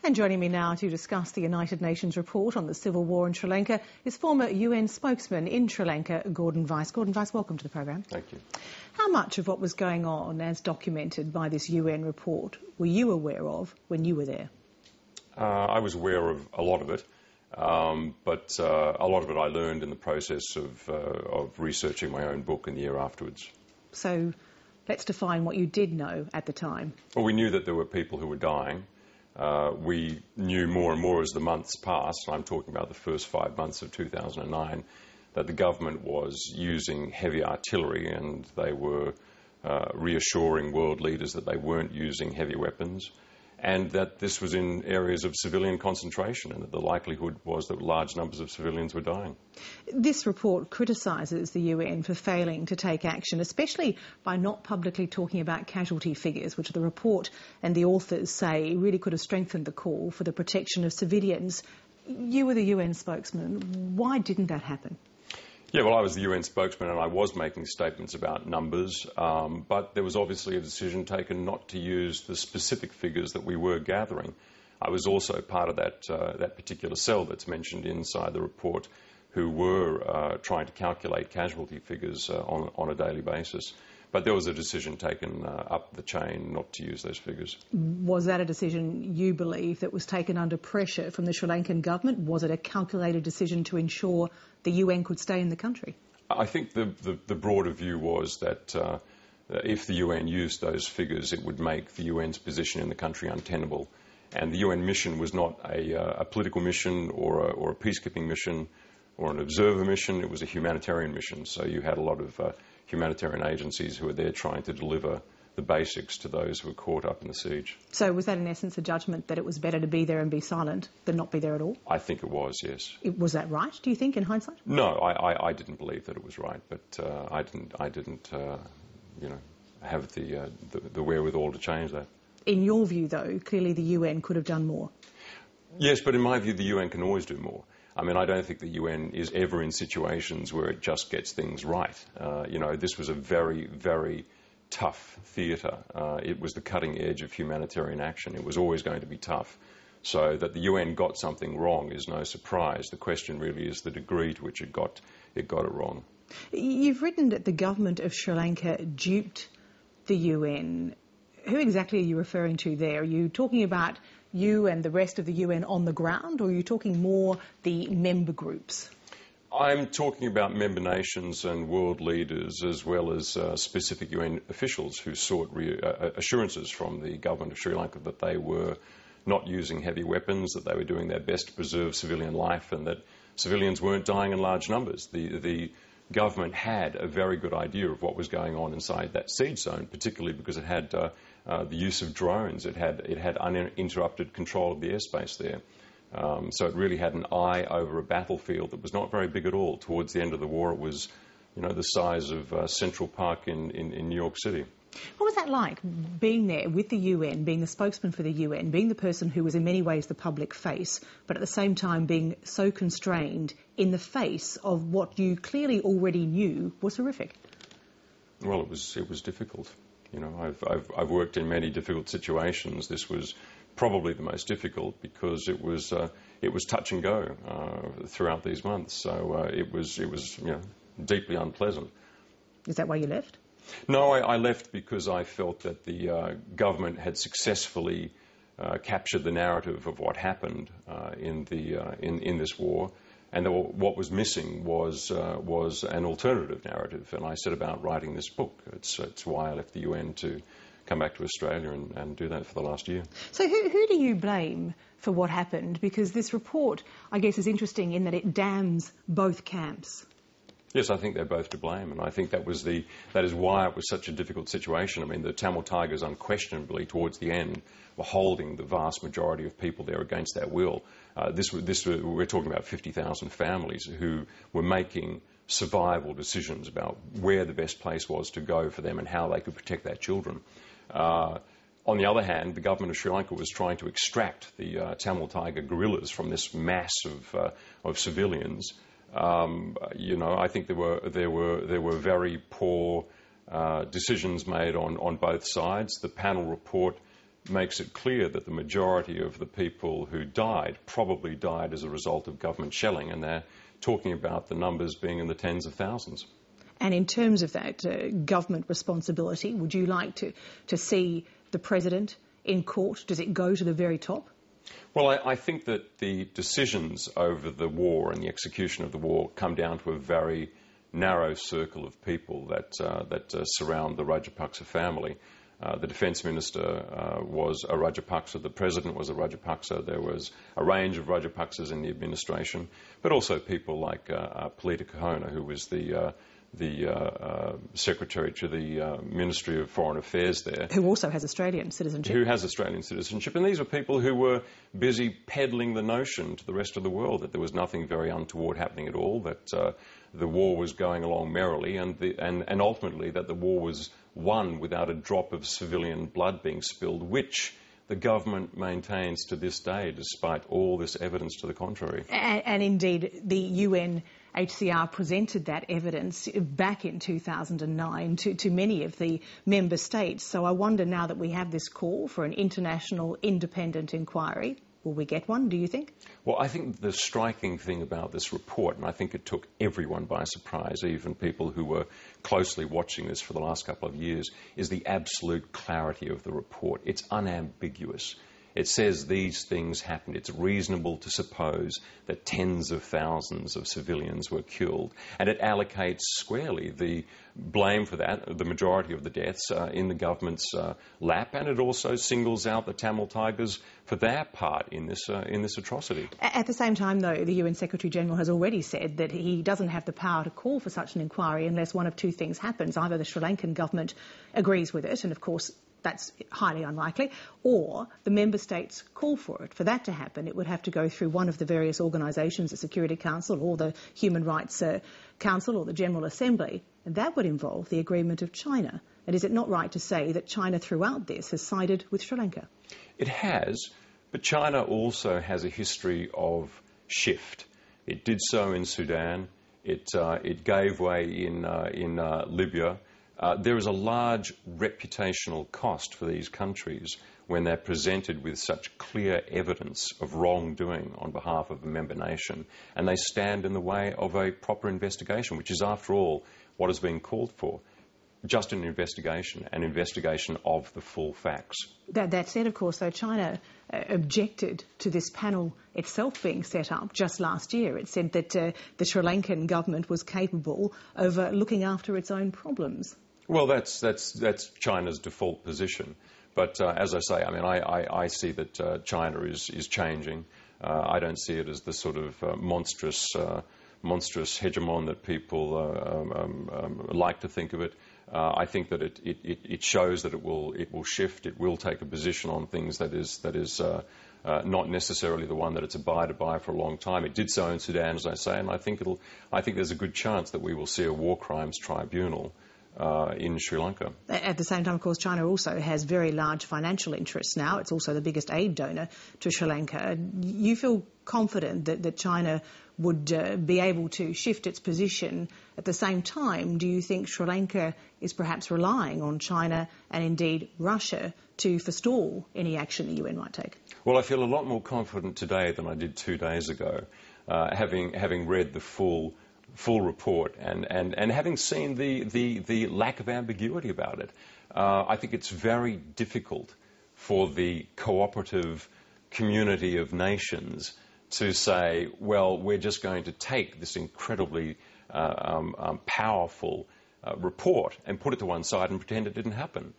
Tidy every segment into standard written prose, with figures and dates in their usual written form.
And joining me now to discuss the United Nations report on the civil war in Sri Lanka is former UN spokesman in Sri Lanka, Gordon Weiss. Gordon Weiss, welcome to the program. Thank you. How much of what was going on, as documented by this UN report, were you aware of when you were there? I was aware of a lot of it, but a lot of it I learned in the process of researching my own book in the year afterwards. So let's define what you did know at the time. Well, we knew that there were people who were dying. We knew more and more as the months passed, and I'm talking about the first 5 months of 2009, that the government was using heavy artillery, and they were reassuring world leaders that they weren't using heavy weapons, and that this was in areas of civilian concentration, and that the likelihood was that large numbers of civilians were dying. This report criticises the UN for failing to take action, especially by not publicly talking about casualty figures, which the report and the authors say really could have strengthened the call for the protection of civilians. You were the UN spokesman. Why didn't that happen? Yeah, well, I was the UN spokesman and I was making statements about numbers, but there was obviously a decision taken not to use the specific figures that we were gathering. I was also part of that particular cell that's mentioned inside the report, who were trying to calculate casualty figures on a daily basis. But there was a decision taken up the chain not to use those figures. Was that a decision, you believe, that was taken under pressure from the Sri Lankan government? Was it a calculated decision to ensure the UN could stay in the country? I think the broader view was that if the UN used those figures, it would make the UN's position in the country untenable. And the UN mission was not a political mission or a peacekeeping mission or an observer mission. It was a humanitarian mission. So you had a lot of humanitarian agencies who were there trying to deliver the basics to those who were caught up in the siege. So was that in essence a judgment that it was better to be there and be silent than not be there at all? I think it was, yes. Was that right, do you think, in hindsight? No, I didn't believe that it was right, but I didn't have the wherewithal to change that. In your view, though, clearly the UN could have done more. Yes, but in my view, the UN can always do more. I mean, I don't think the UN is ever in situations where it just gets things right. This was a very, very tough theatre. It was the cutting edge of humanitarian action. It was always going to be tough. So that the UN got something wrong is no surprise. The question really is the degree to which it got it wrong. You've written that the government of Sri Lanka duped the UN. Who exactly are you referring to there? Are you talking about you and the rest of the UN on the ground, or are you talking more the member groups? I'm talking about member nations and world leaders, as well as specific UN officials who sought assurances from the government of Sri Lanka that they were not using heavy weapons, that they were doing their best to preserve civilian life, and that civilians weren't dying in large numbers. The government had a very good idea of what was going on inside that siege zone, particularly because it had the use of drones. It had uninterrupted control of the airspace there. So it really had an eye over a battlefield that was not very big at all. Towards the end of the war, it was, the size of Central Park in New York City. What was that like, being there with the UN, being the spokesman for the UN, being the person who was in many ways the public face, but at the same time being so constrained in the face of what you clearly already knew was horrific? Well, it was difficult. I've worked in many difficult situations. This was probably the most difficult because it was touch and go throughout these months. So it was deeply unpleasant. Is that why you left? No, I left because I felt that the government had successfully captured the narrative of what happened in this war, and that what was missing was an alternative narrative. And I set about writing this book. It's why I left the UN to come back to Australia and do that for the last year. So who do you blame for what happened? Because this report, I guess, is interesting in that it damns both camps. Yes, I think they're both to blame, and I think that is why it was such a difficult situation. I mean, the Tamil Tigers unquestionably, towards the end, were holding the vast majority of people there against their will. We're talking about 50,000 families who were making survival decisions about where the best place was to go for them and how they could protect their children. On the other hand, the government of Sri Lanka was trying to extract the Tamil Tiger guerrillas from this mass of civilians. I think there were very poor decisions made on both sides. The panel report makes it clear that the majority of the people who died probably died as a result of government shelling, and they're talking about the numbers being in the tens of thousands. And in terms of that government responsibility, would you like to see the President in court? Does it go to the very top? Well, I think that the decisions over the war and the execution of the war come down to a very narrow circle of people that surround the Rajapaksa family. The Defence Minister was a Rajapaksa, the President was a Rajapaksa, there was a range of Rajapaksas in the administration, but also people like Palitha Kohona, who was the Secretary to the Ministry of Foreign Affairs there. Who also has Australian citizenship. Who has Australian citizenship. And these were people who were busy peddling the notion to the rest of the world that there was nothing very untoward happening at all, that the war was going along merrily, and ultimately that the war was won without a drop of civilian blood being spilled, which the government maintains to this day, despite all this evidence to the contrary. And indeed, the UNHCR presented that evidence back in 2009 to many of the member states. So I wonder, now that we have this call for an international independent inquiry, will we get one, do you think? Well, I think the striking thing about this report, and I think it took everyone by surprise, even people who were closely watching this for the last couple of years, is the absolute clarity of the report. It's unambiguous. It says these things happened. It's reasonable to suppose that tens of thousands of civilians were killed. And it allocates squarely the blame for that, the majority of the deaths, in the government's lap. And it also singles out the Tamil Tigers for their part in this atrocity. At the same time, though, the UN Secretary-General has already said that he doesn't have the power to call for such an inquiry unless one of two things happens. Either the Sri Lankan government agrees with it, and of course that's highly unlikely, or the member states call for it. For that to happen, it would have to go through one of the various organisations, the Security Council or the Human Rights Council or the General Assembly, and that would involve the agreement of China. And is it not right to say that China throughout this has sided with Sri Lanka? It has, but China also has a history of shift. It did so in Sudan. It gave way in Libya. There is a large reputational cost for these countries when they're presented with such clear evidence of wrongdoing on behalf of a member nation, and they stand in the way of a proper investigation, which is, after all, what is being called for. Just an investigation of the full facts. That said, of course, though, China objected to this panel itself being set up just last year. It said that the Sri Lankan government was capable of looking after its own problems. Well, that's China's default position. But as I say, I mean, I see that China is changing. I don't see it as the sort of monstrous hegemon that people like to think of it. I think that it shows that it will shift. It will take a position on things that is not necessarily the one that it's abided by for a long time. It did so in Sudan, as I say, and I think there's a good chance that we will see a war crimes tribunal in Sri Lanka. At the same time, of course, China also has very large financial interests now. It's also the biggest aid donor to Sri Lanka. You feel confident that China would be able to shift its position? At the same time, do you think Sri Lanka is perhaps relying on China and indeed Russia to forestall any action the UN might take? Well, I feel a lot more confident today than I did 2 days ago, having read the full report and having seen the lack of ambiguity about it. I think it's very difficult for the cooperative community of nations to say, well, we're just going to take this incredibly powerful report and put it to one side and pretend it didn't happen.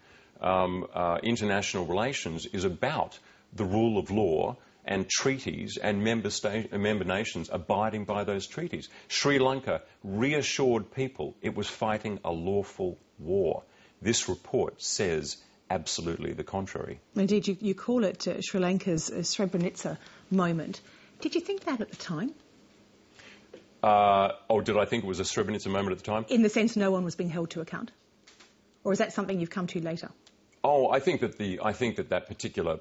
International relations is about the rule of law and treaties and member nations abiding by those treaties. Sri Lanka reassured people it was fighting a lawful war. This report says absolutely the contrary. Indeed, you call it Sri Lanka's Srebrenica moment. Did you think that at the time? Or did I think it was a Srebrenica moment at the time? In the sense no one was being held to account? Or is that something you've come to later? Oh, I think that that particular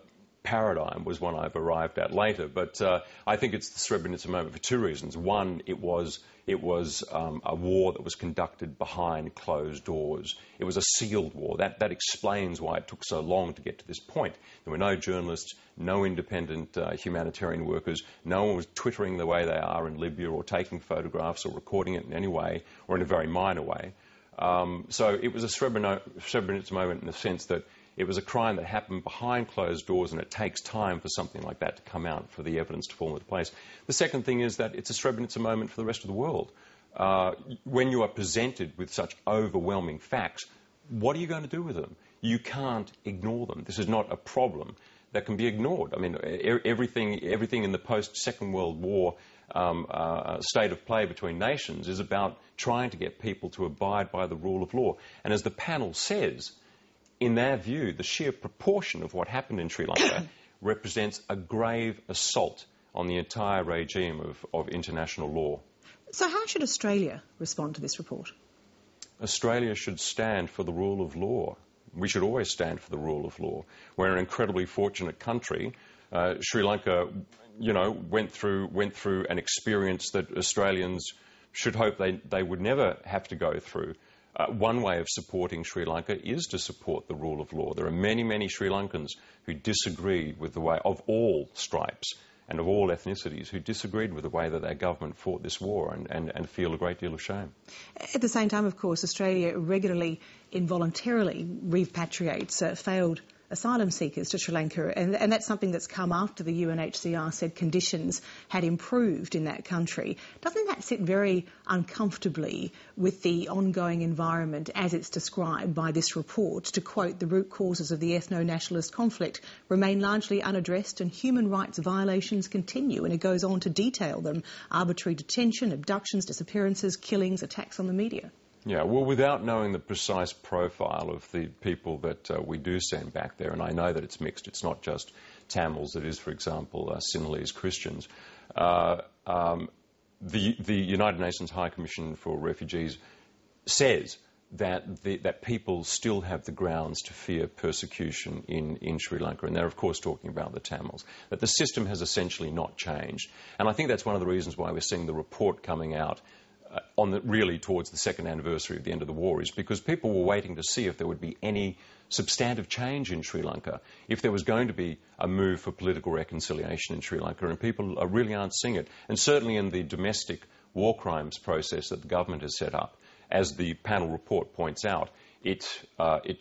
paradigm was one I've arrived at later. But I think it's the Srebrenica moment for two reasons. One, it was a war that was conducted behind closed doors. It was a sealed war. That explains why it took so long to get to this point. There were no journalists, no independent humanitarian workers. No one was twittering the way they are in Libya or taking photographs or recording it in any way or in a very minor way. So it was a Srebrenica moment in the sense that it was a crime that happened behind closed doors, and it takes time for something like that to come out, for the evidence to fall into place. The second thing is that it's a Srebrenica moment for the rest of the world. When you are presented with such overwhelming facts, what are you going to do with them? You can't ignore them. This is not a problem that can be ignored. I mean, everything in the post-Second World War state of play between nations is about trying to get people to abide by the rule of law. And as the panel says, in their view, the sheer proportion of what happened in Sri Lanka represents a grave assault on the entire regime of international law. So how should Australia respond to this report? Australia should stand for the rule of law. We should always stand for the rule of law. We're an incredibly fortunate country. Sri Lanka, went through an experience that Australians should hope they would never have to go through. One way of supporting Sri Lanka is to support the rule of law. There are many, many Sri Lankans who disagreed with the way, of all stripes and of all ethnicities, who disagreed with the way that their government fought this war and feel a great deal of shame. At the same time, of course, Australia regularly, involuntarily repatriates failed asylum seekers to Sri Lanka, and that's something that's come after the UNHCR said conditions had improved in that country. Doesn't that sit very uncomfortably with the ongoing environment as it's described by this report? To quote, the root causes of the ethno-nationalist conflict remain largely unaddressed and human rights violations continue, and it goes on to detail them: arbitrary detention, abductions, disappearances, killings, attacks on the media. Yeah, well, without knowing the precise profile of the people that we do send back there, and I know that it's mixed, it's not just Tamils, it is, for example, Sinhalese Christians, the United Nations High Commission for Refugees says that people still have the grounds to fear persecution in Sri Lanka, and they're, of course, talking about the Tamils, that the system has essentially not changed. And I think that's one of the reasons why we're seeing the report coming out really towards the second anniversary of the end of the war, is because people were waiting to see if there would be any substantive change in Sri Lanka, if there was going to be a move for political reconciliation in Sri Lanka, and people really aren't seeing it. And certainly in the domestic war crimes process that the government has set up, as the panel report points out, it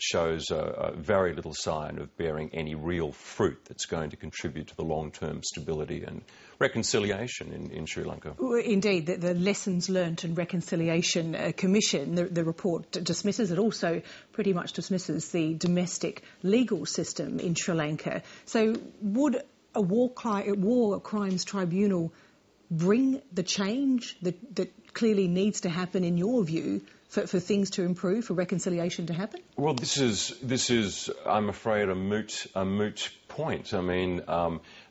shows very little sign of bearing any real fruit that's going to contribute to the long-term stability and reconciliation in Sri Lanka. Indeed, the Lessons Learnt and Reconciliation Commission, the report dismisses it, also pretty much dismisses the domestic legal system in Sri Lanka. So would a war crimes tribunal bring the change that clearly needs to happen, in your view, for things to improve, for reconciliation to happen? Well, this is, I'm afraid, a moot point. I mean,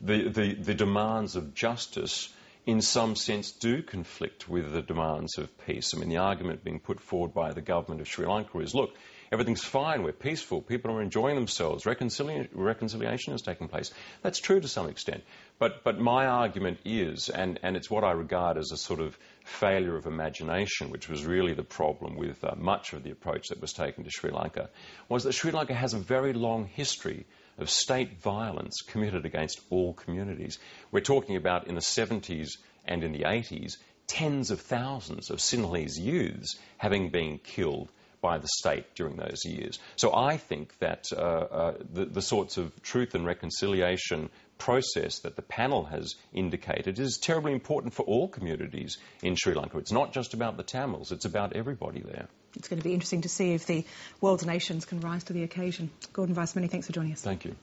the demands of justice, in some sense, do conflict with the demands of peace. I mean, the argument being put forward by the government of Sri Lanka is, look, everything's fine, we're peaceful, people are enjoying themselves, reconciliation is taking place. That's true to some extent. But my argument is, and it's what I regard as a sort of failure of imagination, which was really the problem with much of the approach that was taken to Sri Lanka, was that Sri Lanka has a very long history of state violence committed against all communities. We're talking about, in the 70s and in the 80s, tens of thousands of Sinhalese youths having been killed by the state during those years. So I think that the sorts of truth and reconciliation process that the panel has indicated is terribly important for all communities in Sri Lanka. It's not just about the Tamils, it's about everybody there. It's going to be interesting to see if the world's nations can rise to the occasion. Gordon Weiss, many thanks for joining us. Thank you.